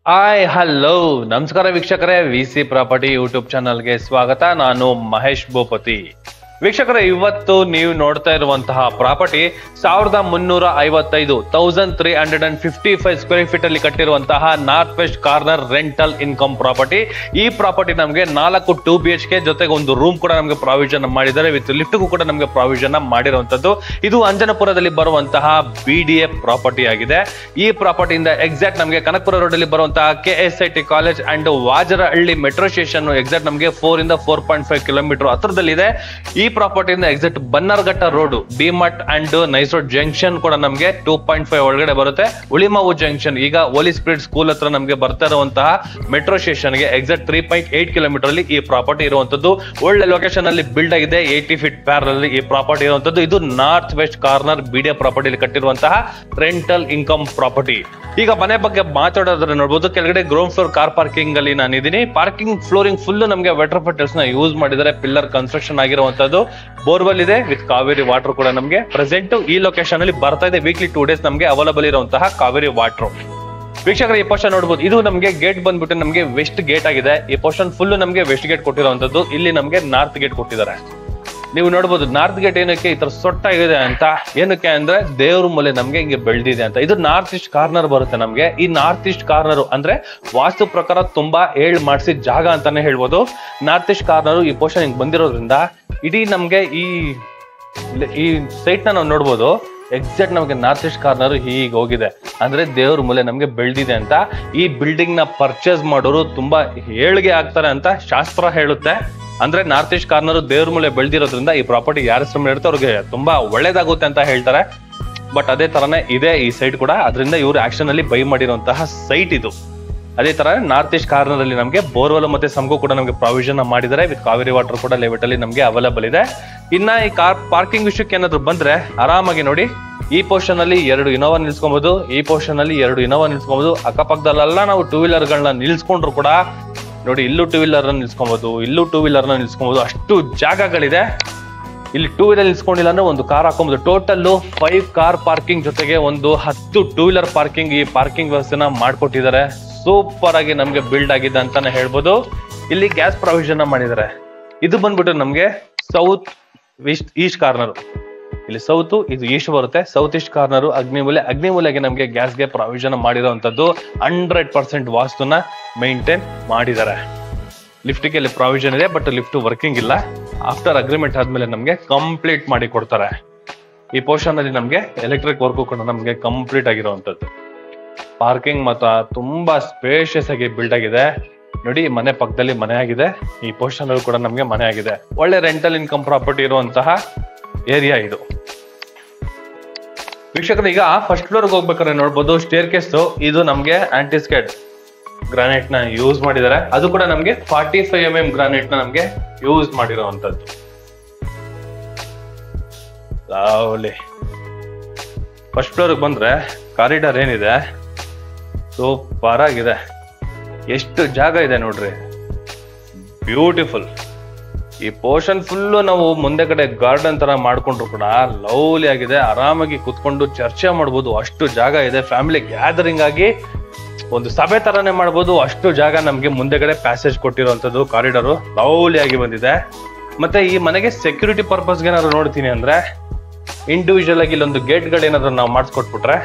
Hi hello ನಮಸ್ಕಾರ ವೀಕ್ಷಕರೇ, VC property YouTube ಚಾನಲ್ಗೆ ಸ್ವಾಗತ. ನಾನು ಮಹೇಶ್ ಭೂಪತಿ. ವೀಕ್ಷಕರೇ, ಇವತ್ತು ನೀವು ನೋಡ್ತಾ ಇರುವಂತಹ ಪ್ರಾಪರ್ಟಿ 1355 ಸ್ಕ್ವೇರ್ ಫೀಟ್ ಅಲ್ಲಿ ಕಟ್ಟಿರುವಂತಹ north west corner rental income property. ಈ ಪ್ರಾಪರ್ಟಿ ನಮಗೆ 4 2 BHK ಜೊತೆಗೆ ಒಂದು ರೂಮ್ ಕೂಡ ನಮಗೆ ಪ್ರಾವಿಷನ್ ಮಾಡಿದ್ದಾರೆ. ವಿತ್ ಲಿಫ್ಟ್ಗೂ ಕೂಡ ನಮಗೆ ಪ್ರಾವಿಷನ್ ಮಾಡಿರುವಂತದ್ದು. ಇದು ಅಂಜನಪುರದಲ್ಲಿ ಬರುವಂತಹ BDA ಪ್ರಾಪರ್ಟಿ ಆಗಿದೆ. ಈ ಪ್ರಾಪರ್ಟಿಯಿಂದ ಎಕ್ಸಾಕ್ಟ್ ನಮಗೆ ಕನಕಪುರ ರೋಡ್ ಅಲ್ಲಿ ಬರುವಂತಹ KSIT college and Vajarahalli metro station exact ನಮಗೆ 4 ಇಂದ 4.5 ಕಿಲೋಮೀಟರ್ ಹತ್ರದಲ್ಲಿದೆ. ಈ ಪ್ರಾಪರ್ಟಿಯಿಂದ exact Bannerghatta road, DMart and nice road junction ಕೂಡ ನಮಗೆ 2.5 ಒಳಗಡೆ ಬರುತ್ತೆ. ಉಳಿಮಾವು ಜಂಕ್ಷನ್, ಈಗ ಹೋಲಿ ಸ್ಪಿರಿಟ್ ಸ್ಕೂಲ್ ಹತ್ರ ನಮಗೆ ಬರ್ತಾ ಇರುವಂತಹ ಮೆಟ್ರೋ ಸ್ಟೇಷನ್ ಗೆ ಎಕ್ಸಾಕ್ಟ್ 3.8 ಕಿಲೋಮೀಟರ್ ಅಲ್ಲಿ ಈ ಪ್ರಾಪರ್ಟಿ ಇರುವಂತದ್ದು. ಒಳ್ಳೆ ಲೊಕೇಶನ್ ಅಲ್ಲಿ ಬಿಲ್ಡ್ ಆಗಿದೆ. 80 ಫೀಟ್ ಪ್ಯಾರಲ್ ಈ ಪ್ರಾಪರ್ಟಿ ಇರುವಂತದ್ದು. ಇದು north west corner BDA property ಕಟ್ಟಿರುವಂತಹ ರೆಂಟಲ್ ಇನ್ಕಮ್ ಪ್ರಾಪರ್ಟಿ. ಈಗ ಮನೆ ಬಗ್ಗೆ ಮಾತಾಡೋದ್ರೆ ನೋಡಬಹುದು, ಕೆಳಗಡೆ ಗ್ರೌಂಡ್ ಫ್ಲೋರ್ ಕಾರ್ ಪಾರ್ಕಿಂಗ್ ಅಲ್ಲಿ ನಾನು ಇದೀನಿ. ಪಾರ್ಕಿಂಗ್ ಫ್ಲೋರಿಂಗ್ ಫುಲ್ ನಮಗೆ ವಾಟರ್ ಫಿಲ್ಟರ್ಸ್ ನ ಯೂಸ್ ಮಾಡಿದರೆ. ಪಿಲ್ಲರ್ ಕನ್ಸ್ಟ್ರಕ್ಷನ್ ಆಗಿರುವಂತದ್ದು. ಬೋರ್ವೆಲ್ ಇದೆ ವಿತ್ ಕಾವೇರಿ ವಾಟರ್ ಕೂಡ ನಮಗೆ ಪ್ರೆಸೆಂಟ್ ಈ ಲೊಕೇಶನ್ ಅಲ್ಲಿ ಬರ್ತಾ ಇದೆ. ವೀಕ್ಲಿ 2 ಡೇಸ್ ನಮಗೆ ಅವೈಲೇಬಲ್ ಇರುವಂತಹ ಕಾವೇರಿ ವಾಟರ್. ವೀಕ್ಷಕರ, ಈ ಪೋರ್ಷನ್ ನೋಡಬಹುದು. ಇದು ನಮಗೆ ಗೇಟ್ ಬಂದ್ಬಿಟ್ಟು ನಮಗೆ ವೆಸ್ಟ್ ಗೇಟ್ ಆಗಿದೆ. ಈ ಪೋರ್ಷನ್ ಫುಲ್ ನಮಗೆ ವೆಸ್ಟ್ ಗೇಟ್ ಕೊಟ್ಟಿರುವಂತದ್ದು. ಇಲ್ಲಿ ನಮಗೆ ನಾರ್ತ್ ಗೇಟ್ ಕೊಟ್ಟಿದ್ದಾರೆ. ನೀವು ನೋಡಬಹುದು ನಾರ್ತ್ ಗೇಟ್ ಏನಕ್ಕೆ ಈ ತರ ಸೊಟ್ಟಾಗಿದೆ ಅಂತ. ಏನಕ್ಕೆ ಅಂದ್ರೆ ದೇವ್ರ ಮೂಲೆ ನಮ್ಗೆ ಹಿಂಗೆ ಬೆಳೆದಿದೆ ಅಂತ. ಇದು ನಾರ್ತ್ ಈಸ್ಟ್ ಕಾರ್ನರ್ ಬರುತ್ತೆ ನಮ್ಗೆ. ಈ ನಾರ್ತ್ ಈಸ್ಟ್ ಕಾರ್ನರ್ ಅಂದ್ರೆ ವಾಸ್ತು ಪ್ರಕಾರ ತುಂಬಾ ಮಾಡಿಸಿದ ಜಾಗ ಅಂತಾನೆ ಹೇಳ್ಬೋದು. ನಾರ್ತ್ ಈಸ್ಟ್ ಕಾರ್ನರ್ ಈ ಪೋರ್ಷನ್ ಹಿಂಗ್ ಬಂದಿರೋದ್ರಿಂದ ಇಡೀ ನಮ್ಗೆ ಈ ಸೈಟ್ ನ ನಾವು ನೋಡ್ಬೋದು. ಎಕ್ಸಾಕ್ಟ್ ನಮಗೆ ನಾರ್ತ್ ಈಸ್ಟ್ ಕಾರ್ನರ್ ಹೀಗೆ ಹೋಗಿದೆ ಅಂದ್ರೆ ದೇವ್ರ ಮೂಲೆ ನಮ್ಗೆ ಬೆಳೆದಿದೆ ಅಂತ. ಈ ಬಿಲ್ಡಿಂಗ್ ನ ಪರ್ಚೇಸ್ ಮಾಡೋರು ತುಂಬಾ ಏಳ್ಗೆ ಆಗ್ತಾರೆ ಅಂತ ಶಾಸ್ತ್ರ ಹೇಳುತ್ತೆ. ಅಂದ್ರೆ ನಾರ್ತ್ ಈಸ್ಟ್ ಕಾರ್ನರ್ ದೇವ್ರ ಮೂಲೆ ಬೆಳೆದಿರೋದ್ರಿಂದ ಈ ಪ್ರಾಪರ್ಟಿ ಯಾರ ಹೆಸರು ಇರುತ್ತೆ ಅವ್ರಿಗೆ ತುಂಬಾ ಒಳ್ಳೇದಾಗುತ್ತೆ ಅಂತ ಹೇಳ್ತಾರೆ. ಬಟ್ ಅದೇ ತರನೇ ಇದೆ ಈ ಸೈಟ್ ಕೂಡ. ಅದರಿಂದ ಇವರು ಆಕ್ಷನ್ ಅಲ್ಲಿ ಬೈ ಮಾಡಿರುವಂತಹ ಸೈಟ್ ಇದು. ಅದೇ ತರ ನಾರ್ತ್ ಈಸ್ಟ್ ಕಾರ್ನರ್ ಅಲ್ಲಿ ನಮಗೆ ಬೋರ್ವೆಲ್ ಮತ್ತೆ ಸಂಘ ಕೂಡ ನಮಗೆ ಪ್ರಾವಿಷನ್ ಮಾಡಿದ್ದಾರೆ. ವಿತ್ ಕಾವೇರಿ ವಾಟರ್ ಕೂಡ ಲೆವೆಟ್ ಅಲ್ಲಿ ನಮಗೆ ಅವೈಲೇಬಲ್ ಇದೆ. ಇನ್ನ ಈ ಕಾರ್ ಪಾರ್ಕಿಂಗ್ ವಿಷಯಕ್ಕೆ ಏನಾದ್ರು ಬಂದ್ರೆ ಆರಾಮಾಗಿ ನೋಡಿ, ಈ ಪೋರ್ಷನ್ ಅಲ್ಲಿ 2 ಇನೋವಾ ನಿಲ್ಸ್ಕೊಬಹುದು, ಈ ಪೋರ್ಷನ್ ಅಲ್ಲಿ 2 ಇನೋವಾ ನಿಲ್ಸ್ಕೊಬಹುದು. ಅಕ್ಕಪಕ್ಕದಲ್ಲೆಲ್ಲ ನಾವು 2 ವೀಲರ್ ಗಳನ್ನ ನಿಲ್ಸ್ಕೊಂಡ್ರು ಕೂಡ ನೋಡಿ, ಇಲ್ಲೂ 2 ವೀಲರ್ ನಿಲ್ಸ್ಕೊಬಹುದು, ಇಲ್ಲೂ 2 ವೀಲರ್ ನಿಲ್ಸ್ಕೊಬಹುದು. ಅಷ್ಟು ಜಾಗಗಳಿದೆ. ಇಲ್ಲಿ 2 ವೀಲರ್ ನಿಲ್ಸ್ಕೊಂಡಿಲ್ಲ ಅಂದ್ರೆ ಒಂದು ಕಾರ್ ಹಾಕೊಬಹುದು. ಟೋಟಲ್ 5 ಕಾರ್ ಪಾರ್ಕಿಂಗ್ ಜೊತೆಗೆ ಒಂದು 10 2 ವೀಲರ್ ಪಾರ್ಕಿಂಗ್ ಈ ಪಾರ್ಕಿಂಗ್ ವ್ಯವಸ್ಥೆನ ಮಾಡ್ಕೊಟ್ಟಿದ್ದಾರೆ. ಸೂಪರ್ ಆಗಿ ನಮ್ಗೆ ಬಿಲ್ಡ್ ಆಗಿದೆ ಅಂತಾನೆ ಹೇಳ್ಬೋದು. ಇಲ್ಲಿ ಗ್ಯಾಸ್ ಪ್ರಾವಿಷನ್ ಮಾಡಿದ್ದಾರೆ. ಇದು ಬಂದ್ಬಿಟ್ಟು ನಮ್ಗೆ ಸೌತ್ ಈಸ್ಟ್ ಕಾರ್ನರ್. ಇಲ್ಲಿ ಸೌತ್, ಇದು ಈಸ್ಟ್ ಬರುತ್ತೆ. ಸೌತ್ ಈಸ್ಟ್ ಕಾರ್ನರ್ ಅಗ್ನಿಮೂಲೆಗೆ ನಮ್ಗೆ ಗ್ಯಾಸ್ಗೆ ಪ್ರಾವಿಷನ್ ಮಾಡಿರೋಂಥದ್ದು. 100% ವಾಸ್ತುನ ಮೇಂಟೈನ್ ಮಾಡಿದ್ದಾರೆ. ಲಿಫ್ಟ್ಗೆ ಇಲ್ಲಿ ಪ್ರಾವಿಷನ್ ಇದೆ, ಬಟ್ ಲಿಫ್ಟ್ ವರ್ಕಿಂಗ್ ಇಲ್ಲ. ಆಫ್ಟರ್ ಅಗ್ರಿಮೆಂಟ್ ಆದ್ಮೇಲೆ ನಮ್ಗೆ ಕಂಪ್ಲೀಟ್ ಮಾಡಿ ಕೊಡ್ತಾರೆ. ಈ ಪೋರ್ಷನ್ ಅಲ್ಲಿ ನಮ್ಗೆ ಎಲೆಕ್ಟ್ರಿಕ್ ವರ್ಕ್ ಕೂಡ ನಮ್ಗೆ ಕಂಪ್ಲೀಟ್ ಆಗಿರುವಂತದ್ದು. ಪಾರ್ಕಿಂಗ್ ಮಾತ್ರ ತುಂಬಾ ಸ್ಪೇಷಿಯಸ್ ಆಗಿ ಬಿಲ್ಡ್ ಆಗಿದೆ. ನೋಡಿ, ಮನೆ ಪಕ್ಕದಲ್ಲಿ ಮನೆ ಆಗಿದೆ. ಈ ಪೋರ್ಷನ್ ಅಲ್ಲಿ ಕೂಡ ನಮ್ಗೆ ಮನೆ ಆಗಿದೆ. ಒಳ್ಳೆ ರೆಂಟಲ್ ಇನ್ಕಮ್ ಪ್ರಾಪರ್ಟಿ ಇರುವಂತಹ ಏರಿಯಾ ಇದು. ವೀಕ್ಷಕರು, ಈಗ ಫಸ್ಟ್ ಫ್ಲೋರ್ ಹೋಗ್ಬೇಕಾದ್ರೆ ನೋಡ್ಬೋದು ಸ್ಟೇರ್ ಕೇಸ್. ಇದು ನಮ್ಗೆ ಆಂಟಿಸ್ಕೇಟ್ ಗ್ರಾನೈಟ್ ನ ಯೂಸ್ ಮಾಡಿದ್ದಾರೆ. ಅದು ಕೂಡ ನಮ್ಗೆ 45 mm ಗ್ರಾನೈಟ್ ನ ನಮ್ಗೆ ಯೂಸ್ ಮಾಡಿರುವಂತದ್ದು. ಫಸ್ಟ್ ಫ್ಲೋರ್ ಬಂದ್ರೆ ಕಾರಿಡಾರ್ ಏನಿದೆ ಸೂಪರ್ ಆಗಿದೆ. ಎಷ್ಟು ಜಾಗ ಇದೆ ನೋಡ್ರಿ, ಬ್ಯೂಟಿಫುಲ್. ಈ ಪೋರ್ಷನ್ ಫುಲ್ಲು ನಾವು ಮುಂದೆ ಕಡೆ ಗಾರ್ಡನ್ ತರ ಮಾಡ್ಕೊಂಡ್ರು ಕೂಡ ಲವ್ಲಿ ಆಗಿದೆ. ಆರಾಮಾಗಿ ಕುತ್ಕೊಂಡು ಚರ್ಚೆ ಮಾಡ್ಬೋದು. ಅಷ್ಟು ಜಾಗ ಇದೆ. ಫ್ಯಾಮಿಲಿ ಗ್ಯಾದರಿಂಗ್ ಆಗಿ ಒಂದು ಸಭೆ ತರಾನೇ ಮಾಡ್ಬೋದು. ಅಷ್ಟು ಜಾಗ ನಮ್ಗೆ ಮುಂದೆಗಡೆ ಪ್ಯಾಸೇಜ್ ಕೊಟ್ಟಿರುವಂತದ್ದು. ಕಾರಿಡಾರು ಲವ್ಲಿ ಆಗಿ ಬಂದಿದೆ. ಮತ್ತೆ ಈ ಮನೆಗೆ ಸೆಕ್ಯೂರಿಟಿ ಪರ್ಪಸ್ಗೆ ಏನಾದ್ರು ನೋಡ್ತೀನಿ ಅಂದ್ರೆ ಇಂಡಿವಿಜುವಲ್ ಆಗಿ ಇಲ್ಲೊಂದು ಗೇಟ್ ಗಳು ಏನಾದ್ರು ನಾವು ಮಾಡಿಸ್ಕೊಟ್ಬಿಟ್ರೆ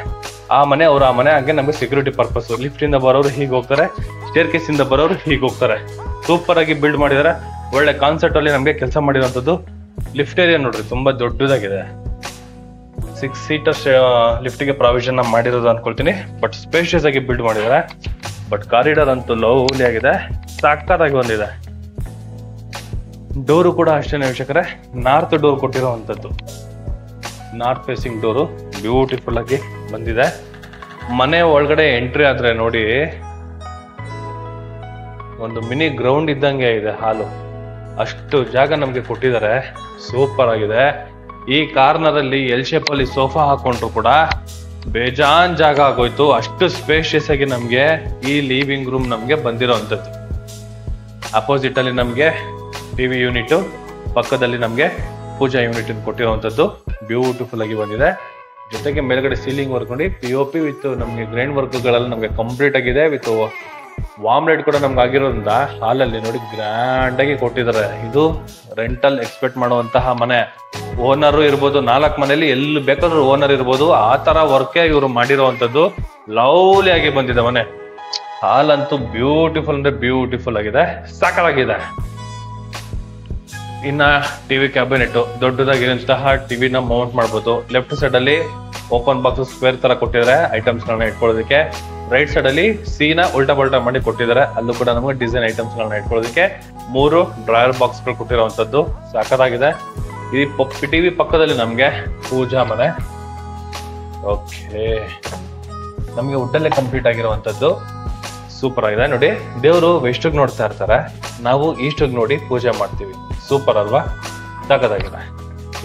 ಆ ಮನೆ ಹಾಗೆ ನಮ್ಗೆ ಸೆಕ್ಯೂರಿಟಿ ಪರ್ಪಸ್. ಲಿಫ್ಟ್ ಇಂದ ಬರೋರು ಹೀಗೆ ಹೋಗ್ತಾರೆ, ಸ್ಟೇರ್ ಕೇಸ್ ಇಂದ ಬರೋರು ಹೀಗೆ ಹೋಗ್ತಾರೆ. ಸೂಪರ್ ಆಗಿ ಬಿಲ್ಡ್ ಮಾಡಿದ್ದಾರೆ. ಒಳ್ಳೆ ಕಾನ್ಸೆಪ್ಟ್ ಅಲ್ಲಿ ನಮ್ಗೆ ಕೆಲಸ ಮಾಡಿರುವಂತದ್ದು. ಲಿಫ್ಟ್ ಏರಿಯಾ ನೋಡ್ರಿ ತುಂಬಾ ದೊಡ್ಡದಾಗಿದೆ. 6 ಸೀಟರ್ಸ್ ಲಿಫ್ಟ್ ಗೆ ಪ್ರಾವಿಷನ್ ಮಾಡಿರೋದು ಅನ್ಕೊಳ್ತೀನಿ. ಬಟ್ ಸ್ಪೇಷಿಯಸ್ ಆಗಿ ಬಿಲ್ಡ್ ಮಾಡಿದ್ದಾರೆ. ಬಟ್ ಕಾರಿಡಾರ್ ಅಂತೂ ಲವ್ಲಿ ಆಗಿದೆ, ಸಾಕಾಗಿ ಬಂದಿದೆ. ಡೋರು ಕೂಡ ಅಷ್ಟೇನೆ ವೀಕ್ಷಕರೇ, ನಾರ್ತ್ ಡೋರ್ ಕೊಟ್ಟಿರುವಂತದ್ದು. ನಾರ್ತ್ ಫೇಸಿಂಗ್ ಡೋರು ಬ್ಯೂಟಿಫುಲ್ ಆಗಿ ಬಂದಿದೆ. ಮನೆ ಒಳಗಡೆ ಎಂಟ್ರಿ ಆದ್ರೆ ನೋಡಿ, ಒಂದು ಮಿನಿ ಗ್ರೌಂಡ್ ಇದ್ದಂಗೆ ಇದೆ ಹಾಲು. ಅಷ್ಟು ಜಾಗ ನಮ್ಗೆ ಕೊಟ್ಟಿದ್ದಾರೆ. ಸೂಪರ್ ಆಗಿದೆ. ಈ ಕಾರ್ನರ್ ಅಲ್ಲಿ ಎಲ್ ಶೇಪ್ ಅಲ್ಲಿ ಸೋಫಾ ಹಾಕೊಂಡ್ರು ಕೂಡ ಬೇಜಾನ್ ಜಾಗ ಆಗೋಯ್ತು. ಅಷ್ಟು ಸ್ಪೇಷಿಯಸ್ ಆಗಿ ನಮ್ಗೆ ಈ ಲಿವಿಂಗ್ ರೂಮ್ ನಮ್ಗೆ ಬಂದಿರೋಂಥದ್ದು. ಅಪೋಸಿಟ್ ಅಲ್ಲಿ ನಮ್ಗೆ ಟಿವಿ ಯೂನಿಟ್, ಪಕ್ಕದಲ್ಲಿ ನಮ್ಗೆ ಪೂಜಾ ಯೂನಿಟ್ ಕೊಟ್ಟಿರುವಂತದ್ದು. ಬ್ಯೂಟಿಫುಲ್ ಆಗಿ ಬಂದಿದೆ. ಜೊತೆಗೆ ಮೇಲ್ಗಡೆ ಸೀಲಿಂಗ್ ವರ್ಕ್ ನೋಡಿ POP ವಿತ್ ನಮಗೆ ಗ್ರೈಂಡ್ ವರ್ಕ್ ಗಳೆಲ್ಲ ನಮಗೆ ಕಂಪ್ಲೀಟ್ ಆಗಿದೆ. ವಿತ್ ವಾರ್ಮ್ ಲೈಟ್ ಕೂಡ ನಮ್ಗೆ ಆಗಿರೋದ್ರಿಂದ ಹಾಲಲ್ಲಿ ನೋಡಿ ಗ್ರ್ಯಾಂಡ್ ಆಗಿ ಕೊಟ್ಟಿದ್ದಾರೆ. ಇದು ರೆಂಟಲ್ ಎಕ್ಸ್ಪೆಕ್ಟ್ ಮಾಡುವಂತಹ ಮನೆ. ಓನರ್ ಇರ್ಬೋದು, 4 ಮನೇಲಿ ಎಲ್ಲಿ ಬೇಕಾದ್ರೂ ಓನರ್ ಇರ್ಬೋದು, ಆ ತರ ವರ್ಕೇ ಇವರು ಮಾಡಿರುವಂತದ್ದು. ಲವ್ಲಿ ಆಗಿ ಬಂದಿದೆ ಮನೆ. ಹಾಲಂತೂ ಬ್ಯೂಟಿಫುಲ್ ಅಂದ್ರೆ ಬ್ಯೂಟಿಫುಲ್ ಆಗಿದೆ, ಸಾಕಾಗಿದೆ. ಇನ್ನ ಟಿವಿ ಕ್ಯಾಬಿನೆಟ್ ದೊಡ್ಡದಾಗಿರುವಂತಹ ಟಿವಿನ ಮೌಂಟ್ ಮಾಡ್ಬೋದು. ಲೆಫ್ಟ್ ಸೈಡ್ ಅಲ್ಲಿ ಓಪನ್ ಬಾಕ್ಸ್ ಸ್ಕ್ವೇರ್ ತರ ಕೊಟ್ಟಿದ್ದಾರೆ ಐಟಮ್ಸ್ ಗಳನ್ನ ಇಟ್ಕೊಳ್ಳೋದಕ್ಕೆ. ರೈಟ್ ಸೈಡ್ ಅಲ್ಲಿ ಸೀನಾ ಉಲ್ಟಾ ಪಲ್ಟಾ ಮಾಡಿ ಕೊಟ್ಟಿದ್ದಾರೆ, ಅಲ್ಲೂ ಕೂಡ ನಮಗೆ ಡಿಸೈನ್ ಐಟಮ್ಸ್ ಗಳನ್ನ ಇಟ್ಕೊಳ್ಳೋದಕ್ಕೆ 3 ಡ್ರಾಯರ್ ಬಾಕ್ಸ್ ಗಳು ಕೊಟ್ಟಿರುವಂತದ್ದು, ಸಾಕಾಗಿದೆ. ಈ ಟಿವಿ ಪಕ್ಕದಲ್ಲಿ ನಮ್ಗೆ ಪೂಜಾ ಮನೆ. ಓಕೆ, ನಮ್ಗೆ ವುಡ್ಡಲ್ಲೇ ಕಂಪ್ಲೀಟ್ ಆಗಿರುವಂತದ್ದು, ಸೂಪರ್ ಆಗಿದೆ. ನೋಡಿ, ದೇವರು ವೆಸ್ಟಿಗೆ ನೋಡ್ತಾ ಇರ್ತಾರೆ, ನಾವು ಈಸ್ಟಿಗೆ ನೋಡಿ ಪೂಜೆ ಮಾಡ್ತೀವಿ. ಸೂಪರ್ ಅಲ್ವಾ, ಸಾಕಾಗಿದೆ.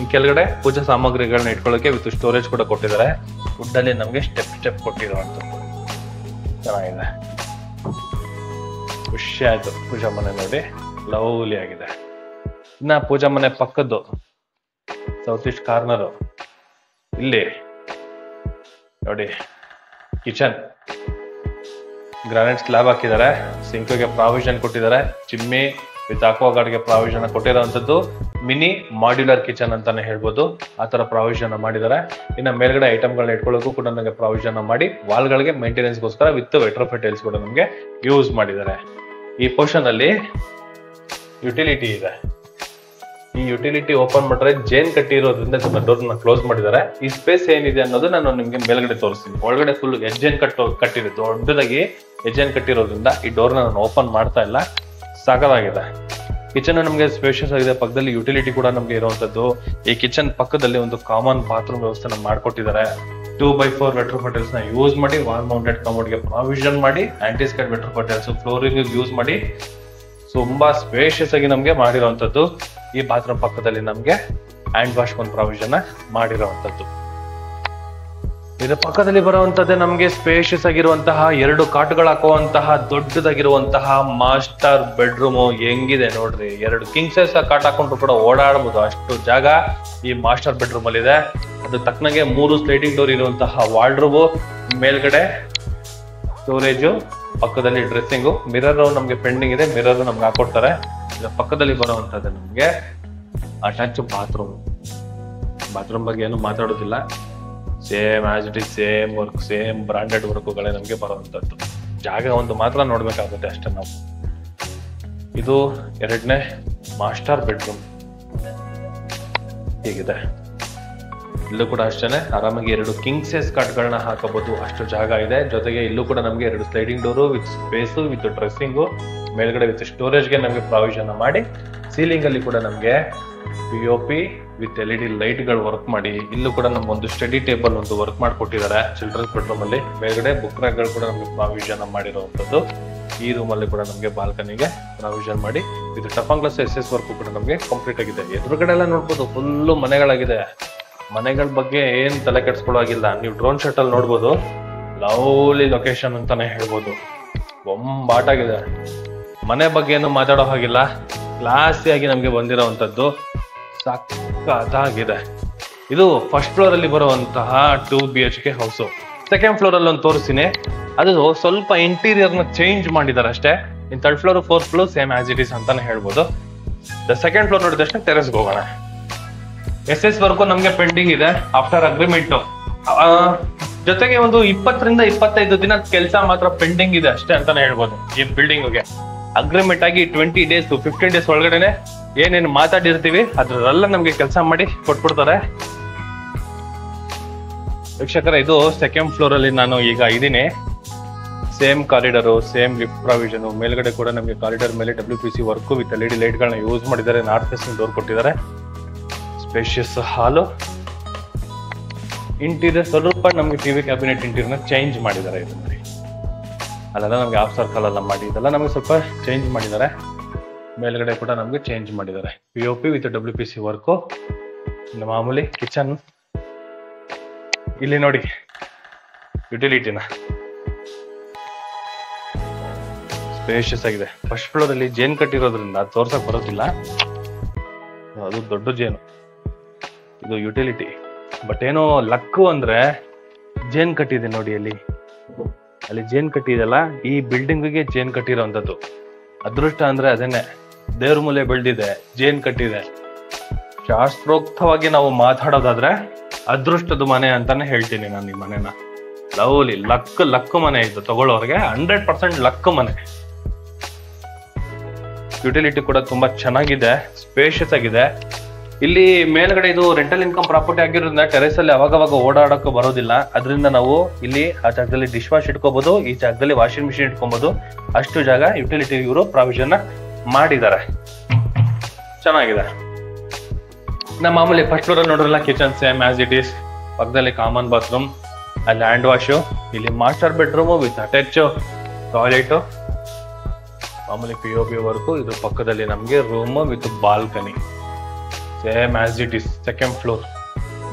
ಈ ಕೆಳಗಡೆ ಪೂಜಾ ಸಾಮಗ್ರಿಗಳನ್ನ ಇಟ್ಕೊಳ್ಳೋಕೆ ವಿತ್ ಸ್ಟೋರೇಜ್ ಕೂಡ ಕೊಟ್ಟಿದ್ದಾರೆ. ವುಡ್ಡಲ್ಲಿ ನಮ್ಗೆ ಸ್ಟೆಪ್ ಕೊಟ್ಟಿರುವಂತದ್ದು ಚೆನ್ನಾಗಿದೆ, ಖುಷಿ ಆಯ್ತು. ಪೂಜಾ ಮನೆ ನೋಡಿ ಲವ್ಲಿ ಆಗಿದೆ. ಇನ್ನ ಪೂಜಾ ಮನೆ ಪಕ್ಕದ್ದು ಸೌತ್ ಈಸ್ಟ್ ಕಾರ್ನರ್, ಇಲ್ಲಿ ನೋಡಿ ಕಿಚನ್ ಗ್ರಾನೈಟ್ ಸ್ಲ್ಯಾಬ್ ಹಾಕಿದ್ದಾರೆ. ಸಿಂಕ್ಗೆ ಪ್ರಾವಿಷನ್ ಕೊಟ್ಟಿದ್ದಾರೆ. ಚಿಮ್ಮಿ ವಿತ್ ಆಕ್ವಾಗಾರ್ಡ್ಗೆ ಪ್ರಾವಿಷನ್ ಕೊಟ್ಟಿರೋಂಥದ್ದು. ಮಿನಿ ಮಾಡ್ಯುಲರ್ ಕಿಚನ್ ಅಂತಾನೆ ಹೇಳ್ಬೋದು, ಆ ತರ ಪ್ರಾವಿಷನ್ ಮಾಡಿದ್ದಾರೆ. ಇನ್ನು ಮೇಲ್ಗಡೆ ಐಟಮ್ಗಳನ್ನ ಇಟ್ಕೊಳ್ಳೋಕ್ಕೂ ಕೂಡ ನಮಗೆ ಪ್ರಾವಿಷನ್ ಮಾಡಿ, ವಾಲ್ಗಳಿಗೆ ಮೇಂಟೆನೆನ್ಸ್ಗೋಸ್ಕರ ವಿತ್ ವೆಟ್ರೋಫೈ ಟೈಲ್ಸ್ ಕೂಡ ನಮಗೆ ಯೂಸ್ ಮಾಡಿದ್ದಾರೆ. ಈ ಪೋರ್ಷನ್ ಅಲ್ಲಿ ಯುಟಿಲಿಟಿ ಇದೆ. ಈ ಯುಟಿಲಿಟಿ ಓಪನ್ ಮಾಡಿದ್ರೆ ಜೇನ್ ಕಟ್ಟಿ ಇರೋದ್ರಿಂದ ಡೋರ್ನ ಕ್ಲೋಸ್ ಮಾಡಿದ್ದಾರೆ. ಈ ಸ್ಪೇಸ್ ಏನಿದೆ ಅನ್ನೋದು ನಾನು ನಿಮ್ಗೆ ಮೇಲ್ಗಡೆ ತೋರಿಸ್ತೀನಿ. ಒಳಗಡೆ ಫುಲ್ ಎಜ್ಜೇನ್ ಕಟ್ಟಿದೆ, ದೊಡ್ಡದಾಗಿ ಎಜ್ಜೇನ್ ಕಟ್ಟಿರೋದ್ರಿಂದ ಈ ಡೋರ್ನ ನಾನು ಓಪನ್ ಮಾಡ್ತಾ ಇಲ್ಲ, ಸಾಕಾಗಿದೆ. ಕಿಚನ್ ನಮಗೆ ಸ್ಪೇಷಿಯಸ್ ಆಗಿದೆ. ಪಕ್ಕದಲ್ಲಿ ಯುಟಿಲಿಟಿ ಕೂಡ ನಮ್ಗೆ ಇರುವಂತದ್ದು. ಈ ಕಿಚನ್ ಪಕ್ಕದಲ್ಲಿ ಒಂದು ಕಾಮನ್ ಬಾತ್ರೂಮ್ ವ್ಯವಸ್ಥೆ ಮಾಡಿಕೊಟ್ಟಿದ್ದಾರೆ. 2x4 ವೆಟ್ರೋಫೈ ಟೈಲ್ಸ್ ನ ಯೂಸ್ ಮಾಡಿ, ವಾಲ್ ಮೌಂಟೆಡ್ ಕಮೋಡ್ ಗೆ ಪ್ರಾವಿಷನ್ ಮಾಡಿ, ಆಂಟಿ ಸ್ಕೈಡ್ ವೆಟ್ರೋಫೈ ಟೈಲ್ಸ್ ಫ್ಲೋರಿಂಗ್ ಯೂಸ್ ಮಾಡಿ ತುಂಬಾ ಸ್ಪೇಷಿಯಸ್ ಆಗಿ ನಮ್ಗೆ ಮಾಡಿರುವಂತದ್ದು. ಈ ಬಾತ್ರೂಮ್ ಪಕ್ಕದಲ್ಲಿ ನಮ್ಗೆ ಹ್ಯಾಂಡ್ ವಾಶ್ ಒಂದು ಪ್ರಾವಿಷನ್ ಮಾಡಿರುವಂತದ್ದು. ಇದರ ಪಕ್ಕದಲ್ಲಿ ಬರುವಂತದ್ದೇ ನಮ್ಗೆ ಸ್ಪೇಷಿಯಸ್ ಆಗಿರುವಂತಹ 2 ಕಾಟ್ಗಳು ಹಾಕುವಂತಹ ದೊಡ್ಡದಾಗಿರುವಂತಹ ಮಾಸ್ಟರ್ ಬೆಡ್ರೂಮ್. ಹೆಂಗಿದೆ ನೋಡ್ರಿ, 2 ಕಿಂಗ್ ಸೈಜ್ ಕಾಟ್ ಹಾಕೊಂಡ್ರು ಕೂಡ ಓಡಾಡಬಹುದು, ಅಷ್ಟು ಜಾಗ ಈ ಮಾಸ್ಟರ್ ಬೆಡ್ರೂಮ್ ಅಲ್ಲಿ ಇದೆ. ಅದು ತಕ್ಕನಾಗೆ 3 ಸ್ಲೈಡಿಂಗ್ ಡೋರ್ ಇರುವಂತಹ ವಾರ್ಡ್ರೋಬ್, ಮೇಲ್ಗಡೆ ಸ್ಟೋರೇಜ್, ಪಕ್ಕದಲ್ಲಿ ಡ್ರೆಸ್ಸಿಂಗು. ಮಿರರ್ ನಮ್ಗೆ ಪೆಂಡಿಂಗ್ ಇದೆ, ಮಿರರ್ ನಮ್ಗೆ ಹಾಕೊಡ್ತಾರೆ. ಇದರ ಪಕ್ಕದಲ್ಲಿ ಬರುವಂತದ್ದು ನಮ್ಗೆ ಅಟ್ಯಾಚ್ ಬಾತ್ರೂಮ್ ಬಗ್ಗೆ ಏನು ಮಾತಾಡೋದಿಲ್ಲ. Same as it is, same work, same branded ವರ್ಕ್ಗಳೇ ನಮ್ಗೆ ಬರುವಂತದ್ದು. ಜಾಗ ಒಂದು ಮಾತ್ರ ನೋಡ್ಬೇಕಾಗುತ್ತೆ ಅಷ್ಟೇ ನಾವು. ಇದು 2ನೇ ಮಾಸ್ಟರ್ ಬೆಡ್ರೂಮ್ ಹೀಗಿದೆ. ಇಲ್ಲೂ ಕೂಡ ಅಷ್ಟೇನೆ ಆರಾಮಾಗಿ 2 ಕಿಂಗ್ ಸೈಜ್ ಕಾಟ್ಗಳನ್ನ ಹಾಕಬಹುದು, ಅಷ್ಟು ಜಾಗ ಇದೆ. ಜೊತೆಗೆ ಇಲ್ಲೂ ಕೂಡ ನಮ್ಗೆ 2 sliding door with space with dressing, ಮೇಲ್ಗಡೆ ವಿತ್ ಸ್ಟೋರೇಜ್ಗೆ ನಮ್ಗೆ ಪ್ರಾವಿಷನ್ ಮಾಡಿ, ಸೀಲಿಂಗ್ ಅಲ್ಲಿ ಕೂಡ ನಮ್ಗೆ POP ವಿತ್ LED ಲೈಟ್ ಗಳು ವರ್ಕ್ ಮಾಡಿ, ಇಲ್ಲೂ ಕೂಡ ನಮ್ಗೆ ಒಂದು ಸ್ಟಡಿ ಟೇಬಲ್ ಒಂದು ವರ್ಕ್ ಮಾಡಿಕೊಟ್ಟಿದ್ದಾರೆ ಚಿಲ್ಡ್ರನ್ಸ್ ಬೆಡ್ರೂಮ್ ಅಲ್ಲಿ. ಮೇಲ್ಗಡೆ ಬುಕ್ ರ್ಯಾಕ್ ಗಳು ಕೂಡ ನಮ್ಗೆ ಪ್ರಾವಿಷನ್ ಮಾಡಿರುವಂತದ್ದು. ಈ ರೂಮ್ ಅಲ್ಲಿ ಕೂಡ ನಮ್ಗೆ ಬಾಲ್ಕನಿಗೆ ಪ್ರಾವಿಷನ್ ಮಾಡಿ, ಇದು ಟಫನ್ ಗ್ಲಾಸ್ SS ವರ್ಕ್ ಕೂಡ ನಮ್ಗೆ ಕಂಪ್ಲೀಟ್ ಆಗಿದೆ. ಎದುರುಗಡೆ ಎಲ್ಲ ನೋಡ್ಬೋದು ಫುಲ್ಲು ಮನೆಗಳಾಗಿದೆ. ಮನೆಗಳ ಬಗ್ಗೆ ಏನ್ ತಲೆ ಕೆಡ್ಸ್ಕೊಳ್ಳೋ ಆಗಿಲ್ಲ. ನೀವು ಡ್ರೋನ್ ಶಾಟ್ ಅಲ್ಲಿ ನೋಡ್ಬೋದು, ಲವ್ಲಿ ಲೊಕೇಶನ್ ಅಂತಾನೆ ಹೇಳ್ಬೋದು. ಬೊಂಬಾಟಾಗಿದೆ. ಮನೆ ಬಗ್ಗೆ ಏನು ಮಾತಾಡೋ ಹಾಗಿಲ್ಲ, ಕ್ಲಾಸಿಯಾಗಿ ನಮ್ಗೆ ಬಂದಿರೋವಂಥದ್ದು, ಸಕ್ಕತ್ತಾಗಿದೆ. ಇದು ಫಸ್ಟ್ ಫ್ಲೋರ್ ಅಲ್ಲಿ ಬರುವಂತಹ 2 BHK ಹೌಸು. ಸೆಕೆಂಡ್ ಫ್ಲೋರ್ ಅಲ್ಲಿ ಒಂದು ತೋರಿಸ್ತೀನಿ. ಅದು ಸ್ವಲ್ಪ ಇಂಟೀರಿಯರ್ ನ ಚೇಂಜ್ ಮಾಡಿದ್ದಾರೆ ಅಷ್ಟೇ. In 3rd floor 4th floor same as it is ಅಂತಾನೆ ಹೇಳ್ಬೋದು. ಸೆಕೆಂಡ್ ಫ್ಲೋರ್ ನೋಡಿದ ತಕ್ಷಣ ಟೆರೆಸ್ಗೆ ಹೋಗೋಣ. SS ವರ್ಗು ನಮ್ಗೆ ಪೆಂಡಿಂಗ್ ಇದೆ ಆಫ್ಟರ್ ಅಗ್ರಿಮೆಂಟ್. ಜೊತೆಗೆ ಒಂದು 20 ರಿಂದ 25 ದಿನ ಕೆಲಸ ಮಾತ್ರ ಪೆಂಡಿಂಗ್ ಇದೆ ಅಷ್ಟೇ ಅಂತಾನೆ ಹೇಳ್ಬೋದು. ಈ ಬಿಲ್ಡಿಂಗ್ಗೆ ಅಗ್ರಿಮೆಂಟ್ ಆಗಿ 20 ಡೇಸ್ 15 ಡೇಸ್ ಒಳಗಡೆನೆ ಏನೇನು ಮಾತಾಡಿರ್ತೀವಿ ಅದ್ರೆಲ್ಲ ನಮ್ಗೆ ಕೆಲಸ ಮಾಡಿ ಕೊಟ್ಬಿಡ್ತಾರೆ. ವೀಕ್ಷಕರೇ, ಇದು ಸೆಕೆಂಡ್ ಫ್ಲೋರ್ ಅಲ್ಲಿ ನಾನು ಈಗ ಇದ್ದೀನಿ. Same corridor, same lift provision. ಮೇಲ್ಗಡೆ ಕೂಡ ನಮಗೆ ಕಾರಿಡಾರ್ ಮೇಲೆ WPC work with LED light ಗಳನ್ನ ಯೂಸ್ ಮಾಡಿದ್ದಾರೆ. ನಾರ್ತ್ ಫೇಸಿಂಗ್ ಡೋರ್ ಕೊಟ್ಟಿದ್ದಾರೆ. ಸ್ಪೇಷಿಯಸ್ ಹಾಲು. ಇಂಟೀರಿಯರ್ ಸ್ವಲ್ಪ ನಮ್ಗೆ ಟಿವಿ ಕ್ಯಾಬಿನೆಟ್ ಇಂಟೀರಿಯರ್ನ ಚೇಂಜ್ ಮಾಡಿದ್ದಾರೆ. ಇದು ನೋಡಿ, ಅಲ್ಲೆಲ್ಲ ನಮ್ಗೆ ಆಫ್ ಸರ್ಕಲ್ ಎಲ್ಲ ಮಾಡಿ ಇದೆಲ್ಲ ನಮಗೆ ಸ್ವಲ್ಪ ಚೇಂಜ್ ಮಾಡಿದ್ದಾರೆ. ಮೇಲ್ಗಡೆ ಕೂಡ ನಮ್ಗೆ ಚೇಂಜ್ ಮಾಡಿದ್ದಾರೆ. POP with WPC work. ಇನ್ನು ಮಾಮೂಲಿ ಕಿಚನ್. ಇಲ್ಲಿ ನೋಡಿ ಯುಟಿಲಿಟಿನ ಸ್ಪೇಷಿಯಸ್ ಆಗಿದೆ. ಫಸ್ಟ್ ಫ್ಲೋರ್ ಅಲ್ಲಿ ಜೇನ್ ಕಟ್ಟಿರೋದ್ರಿಂದ ತೋರ್ಸಕ್ ಬರೋದಿಲ್ಲ, ಅದು ದೊಡ್ಡ ಜೇನು. ಇದು ಯುಟಿಲಿಟಿ. ಬಟ್ ಏನೋ ಲಕ್ಕು ಅಂದ್ರೆ ಜೇನ್ ಕಟ್ಟಿದೆ ನೋಡಿ ಅಲ್ಲಿ. ಅಲ್ಲಿ ಜೇನ್ ಕಟ್ಟಿದೆಲ್ಲ ಈ ಬಿಲ್ಡಿಂಗಿಗೆ ಜೇನ್ ಕಟ್ಟಿರೋಂಥದ್ದು. ಅದೃಷ್ಟ ಅಂದ್ರೆ ಅದೇನೆ, ದೇವ್ರ ಮೂಲೆ ಬೆಳೆದಿದೆ, ಜೇನ್ ಕಟ್ಟಿದೆ. ಶಾಸ್ತ್ರೋಕ್ತವಾಗಿ ನಾವು ಮಾತಾಡೋದಾದ್ರೆ ಅದೃಷ್ಟದ ಮನೆ ಅಂತಾನೆ ಹೇಳ್ತೀನಿ ನಾನು ಈ ಮನೆನ. ಲವ್ಲಿ ಲಕ್ ಮನೆ ಇದು, ತಗೊಳ್ಳೋರ್ಗೆ 100% ಲಕ್ ಮನೆ. ಯುಟಿಲಿಟಿ ಕೂಡ ತುಂಬಾ ಚೆನ್ನಾಗಿದೆ, ಸ್ಪೇಷಿಯಸ್ ಆಗಿದೆ. ಇಲ್ಲಿ ಮೇಲ್ಗಡೆ ಇದು ರೆಂಟಲ್ ಇನ್ಕಮ್ ಪ್ರಾಪರ್ಟಿ ಆಗಿರೋದ್ರಿಂದ ಟೆರೆಸ್ ಅಲ್ಲಿ ಅವಾಗವಾಗ ಓಡಾಡೋಕೆ ಬರೋದಿಲ್ಲ. ಅದರಿಂದ ನಾವು ಇಲ್ಲಿ ಆ ಜಾಗದಲ್ಲಿ ಡಿಶ್ ವಾಶ್ ಇಟ್ಕೋಬಹುದು, ಈ ಜಾಗದಲ್ಲಿ ವಾಷಿಂಗ್ ಮಿಷಿನ್ ಇಟ್ಕೊಬಹುದು. ಅಷ್ಟು ಜಾಗ ಯುಟಿಲಿಟಿ ಇವರು ಪ್ರಾವಿಷನ್ ಮಾಡಿದ್ದಾರೆ, ಚೆನ್ನಾಗಿದೆ. ನಮ್ಮ ಮಾಮೂಲಿ ಫಸ್ಟ್ ಫ್ಲೋರ್ ಅಲ್ಲಿ ನೋಡ್ರಲ್ಲ, kitchen same as it is. ಪಕ್ಕದಲ್ಲಿ ಕಾಮನ್ ಬಾತ್ರೂಮ್, ಅಲ್ಲಿ ಹ್ಯಾಂಡ್ ವಾಶು, ಇಲ್ಲಿ master bedroom with attach toilet, ಮಾಮೂಲಿ POP ವರ್ಕು. ಇದ್ರ ಪಕ್ಕದಲ್ಲಿ ನಮ್ಗೆ room with balcony, same as it is second floor.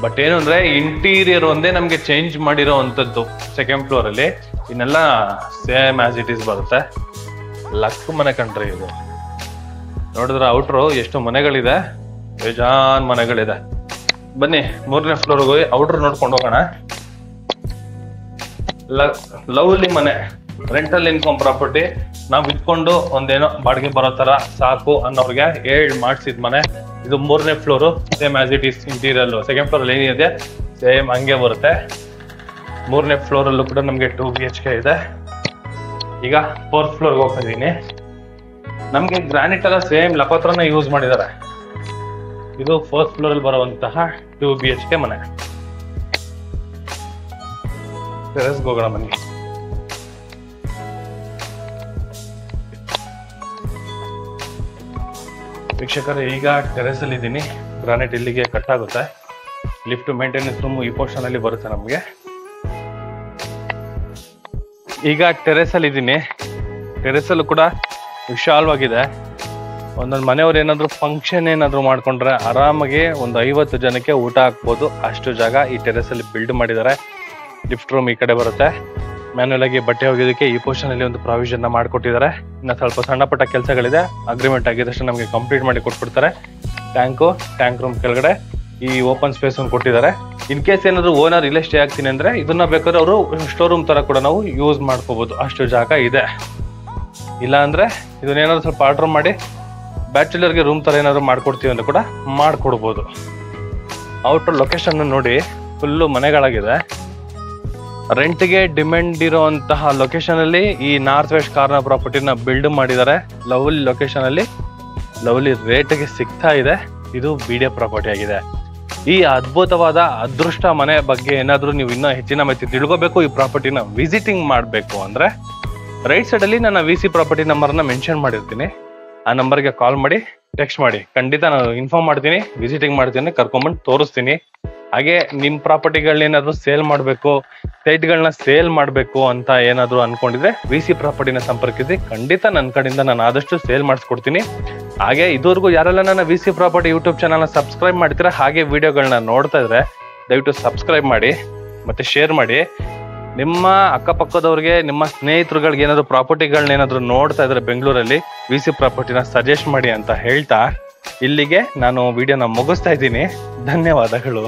But ಏನು ಅಂದ್ರೆ ಇಂಟೀರಿಯರ್ ಒಂದೇ ನಮ್ಗೆ ಚೇಂಜ್ ಮಾಡಿರೋ ಅಂಥದ್ದು ಸೆಕೆಂಡ್ ಫ್ಲೋರ್ ಅಲ್ಲಿ. ಇನ್ನೆಲ್ಲ ಸೇಮ್ ಆಸ್ ಇಟ್ ಈಸ್ ಬರುತ್ತೆ. ಲಕ್ ಮನೆ ಕಂಡ್ರಿ ಇದು. ನೋಡಿದ್ರೆ ಔಟ್ರು ಎಷ್ಟು ಮನೆಗಳಿದೆ, ಬೇಜಾನ್ ಮನೆಗಳಿದೆ. ಬನ್ನಿ 3ನೇ ಫ್ಲೋರ್ಗೆ ಹೋಗಿ ಔಟ್ರ್ ನೋಡ್ಕೊಂಡು ಹೋಗೋಣ. ಲವ್ಲಿ ಮನೆ, ರೆಂಟಲ್ ಇನ್ಕಮ್ ಪ್ರಾಪರ್ಟಿ. ನಾವ್ ಇಟ್ಕೊಂಡು ಒಂದೇನೋ ಬಾಡಿಗೆ ಬರೋ ತರ ಸಾಕು ಅನ್ನೋರ್ಗೆ ಹೇಳಿ ಮಾಡಿಸಿದ ಮನೆ ಇದು. 3ನೇ floor, same as it is. Interior second floor ಅಲ್ಲಿ ಏನಿದೆ ಸೇಮ್ ಹಂಗೆ ಬರುತ್ತೆ. 3ನೇ ಫ್ಲೋರ್ ಅಲ್ಲೂ ಕೂಡ ನಮ್ಗೆ 2 BHK ಇದೆ. ಈಗ 4th ಫ್ಲೋರ್ಗೆ ಹೋಗ್ತಾ ಇದೀನಿ. ನಮ್ಗೆ ಗ್ರಾನೈಟ್ ಎಲ್ಲ ಸೇಮ್ ಲಕೋತ್ರನ ಯೂಸ್ ಮಾಡಿದ್ದಾರೆ. ಇದು 4th ಫ್ಲೋರ್ ಅಲ್ಲಿ ಬರುವಂತಹ 2 BHK ಮನೆ. ಟೆರೆಸ್ಗೆ ಹೋಗೋಣ ಬನ್ನಿ. ವೀಕ್ಷಕರೇ, ಈಗ ಟೆರೆಸ್ ಅಲ್ಲಿ ಇದ್ದೀನಿ. ಗ್ರಾನೈಟ್ ಇಲ್ಲಿಗೆ ಕಟ್ ಆಗುತ್ತೆ. ಲಿಫ್ಟ್ ಮೇಂಟೆನೆನ್ಸ್ ರೂಮ್ ಈ ಪೋರ್ಷನ್ ಅಲ್ಲಿ ಬರುತ್ತೆ ನಮ್ಗೆ. ಈಗ ಟೆರೆಸ್ ಅಲ್ಲಿ ಇದ್ದೀನಿ. ಟೆರೆಸ್ ಅಲ್ಲೂ ಕೂಡ ವಿಶಾಲವಾಗಿದೆ. ಒಂದೊಂದು ಮನೆಯವ್ರು ಏನಾದ್ರು ಫಂಕ್ಷನ್ ಏನಾದ್ರು ಮಾಡ್ಕೊಂಡ್ರೆ ಆರಾಮಾಗಿ ಒಂದು 50 ಜನಕ್ಕೆ ಊಟ ಹಾಕ್ಬೋದು, ಅಷ್ಟು ಜಾಗ ಈ ಟೆರೆಸ್ ಅಲ್ಲಿ ಬಿಲ್ಡ್ ಮಾಡಿದ್ದಾರೆ. ಲಿಫ್ಟ್ ರೂಮ್ ಈ ಕಡೆ ಬರುತ್ತೆ. ಮ್ಯಾನ್ಯಲ್ ಆಗಿ ಬಟ್ಟೆ ಒಗೆಯೋದಕ್ಕೆ ಈ ಪೋರ್ಷನ್ ಅಲ್ಲಿ ಒಂದು ಪ್ರಾವಿಷನ್ ಮಾಡಿಕೊಟ್ಟಿದ್ದಾರೆ. ಇನ್ನು ಸ್ವಲ್ಪ ಸಣ್ಣ ಪುಟ್ಟ ಕೆಲಸಗಳಿದೆ, ಅಗ್ರಿಮೆಂಟ್ ಆಗಿದ್ದಷ್ಟು ನಮಗೆ ಕಂಪ್ಲೀಟ್ ಮಾಡಿ ಕೊಟ್ಬಿಡ್ತಾರೆ. ಟ್ಯಾಂಕ್ ರೂಮ್ ಕೆಳಗಡೆ ಈ ಓಪನ್ ಸ್ಪೇಸ್ ಒಂದು ಕೊಟ್ಟಿದ್ದಾರೆ. ಇನ್ ಕೇಸ್ ಏನಾದ್ರು ಓನರ್ ಇಲ್ಲೇ ಸ್ಟೇ ಆಗ್ತೀನಿ ಅಂದ್ರೆ ಇದನ್ನ ಬೇಕಾದ್ರೆ ಅವರು ಸ್ಟೋರ್ ರೂಮ್ ತರ ಕೂಡ ನಾವು ಯೂಸ್ ಮಾಡ್ಕೋಬಹುದು, ಅಷ್ಟು ಜಾಗ ಇದೆ. ಇಲ್ಲ ಅಂದ್ರೆ ಇದನ್ನೇನಾದ್ರು ಸ್ವಲ್ಪ ಆರ್ಡರ್ ಮಾಡಿ ಬ್ಯಾಚುಲರ್ಗೆ ರೂಮ್ ತರ ಏನಾದ್ರು ಮಾಡ್ಕೊಡ್ತೀವಿ ಅಂತ ಕೂಡ ಮಾಡ್ಕೊಡ್ಬೋದು. ಔಟರ್ ಲೊಕೇಶನ್ ನೋಡಿ, ಫುಲ್ಲು ಮನೆಗಳಾಗಿದೆ. ರೆಂಟ್ಗೆ ಡಿಮ್ಯಾಂಡ್ ಇರುವಂತಹ ಲೊಕೇಶನ್ ಅಲ್ಲಿ ಈ ನಾರ್ತ್ ವೆಸ್ಟ್ ಕಾರ್ನರ್ ಪ್ರಾಪರ್ಟಿನ ಬಿಲ್ಡ್ ಮಾಡಿದ್ದಾರೆ. ಲವ್ಲಿ ಲೊಕೇಶನ್ ಅಲ್ಲಿ ಲವ್ಲಿ ರೇಟ್ಗೆ ಸಿಗ್ತಾ ಇದೆ. ಇದು BDA ಪ್ರಾಪರ್ಟಿ ಆಗಿದೆ. ಈ ಅದ್ಭುತವಾದ ಅದೃಷ್ಟ ಮನೆ ಬಗ್ಗೆ ಏನಾದ್ರು ನೀವು ಇನ್ನೂ ಹೆಚ್ಚಿನ ಮಾಹಿತಿ ತಿಳ್ಕೋಬೇಕು, ಈ ಪ್ರಾಪರ್ಟಿನ ವಿಸಿಟಿಂಗ್ ಮಾಡಬೇಕು ಅಂದ್ರೆ ರೈಟ್ ಸೈಡ್ ಅಲ್ಲಿ ನನ್ನ VC ಪ್ರಾಪರ್ಟಿ ನಂಬರ್ನ ಮೆನ್ಷನ್ ಮಾಡಿರ್ತೀನಿ. ಆ ನಂಬರ್ಗೆ ಕಾಲ್ ಮಾಡಿ, ಟೆಕ್ಸ್ಟ್ ಮಾಡಿ, ಖಂಡಿತ ನಾನು ಇನ್ಫಾರ್ಮ್ ಮಾಡ್ತೀನಿ, ವಿಸಿಟಿಂಗ್ ಮಾಡ್ತೀನಿ, ಕರ್ಕೊಂಡ್ಬಂದು ತೋರಿಸ್ತೀನಿ. ಹಾಗೆ ನಿಮ್ ಪ್ರಾಪರ್ಟಿಗಳನ್ನ ಏನಾದ್ರು ಸೇಲ್ ಮಾಡಬೇಕು, ಸೈಟ್ಗಳನ್ನ ಸೇಲ್ ಮಾಡಬೇಕು ಅಂತ ಏನಾದ್ರು ಅನ್ಕೊಂಡಿದ್ರೆ VC ಪ್ರಾಪರ್ಟಿನ ಸಂಪರ್ಕಿಸಿ. ಖಂಡಿತ ನನ್ನ ಕಡೆಯಿಂದ ನಾನು ಆದಷ್ಟು ಸೇಲ್ ಮಾಡಿಸ್ಕೊಡ್ತೀನಿ. ಹಾಗೆ ಇದುವರೆಗೂ ಯಾರೆಲ್ಲ ನನ್ನ VC ಪ್ರಾಪರ್ಟಿ ಯೂಟ್ಯೂಬ್ ಚಾನಲ್ನ ಸಬ್ಸ್ಕ್ರೈಬ್ ಮಾಡ್ತೀರಾ, ಹಾಗೆ ವಿಡಿಯೋಗಳನ್ನ ನೋಡ್ತಾ ಇದ್ರೆ ದಯವಿಟ್ಟು ಸಬ್ಸ್ಕ್ರೈಬ್ ಮಾಡಿ ಮತ್ತೆ ಶೇರ್ ಮಾಡಿ. ನಿಮ್ಮ ಅಕ್ಕಪಕ್ಕದವ್ರಿಗೆ, ನಿಮ್ಮ ಸ್ನೇಹಿತರುಗಳಿಗೆ ಏನಾದ್ರು ಪ್ರಾಪರ್ಟಿಗಳನ್ನ ಏನಾದ್ರು ನೋಡ್ತಾ ಇದ್ರೆ ಬೆಂಗಳೂರಲ್ಲಿ VC ಪ್ರಾಪರ್ಟಿನ ಸಜೆಸ್ಟ್ ಮಾಡಿ ಅಂತ ಹೇಳ್ತಾ ಇಲ್ಲಿಗೆ ನಾನು ವಿಡಿಯೋನ ಮುಗಿಸ್ತಾ ಇದ್ದೀನಿ. ಧನ್ಯವಾದಗಳು.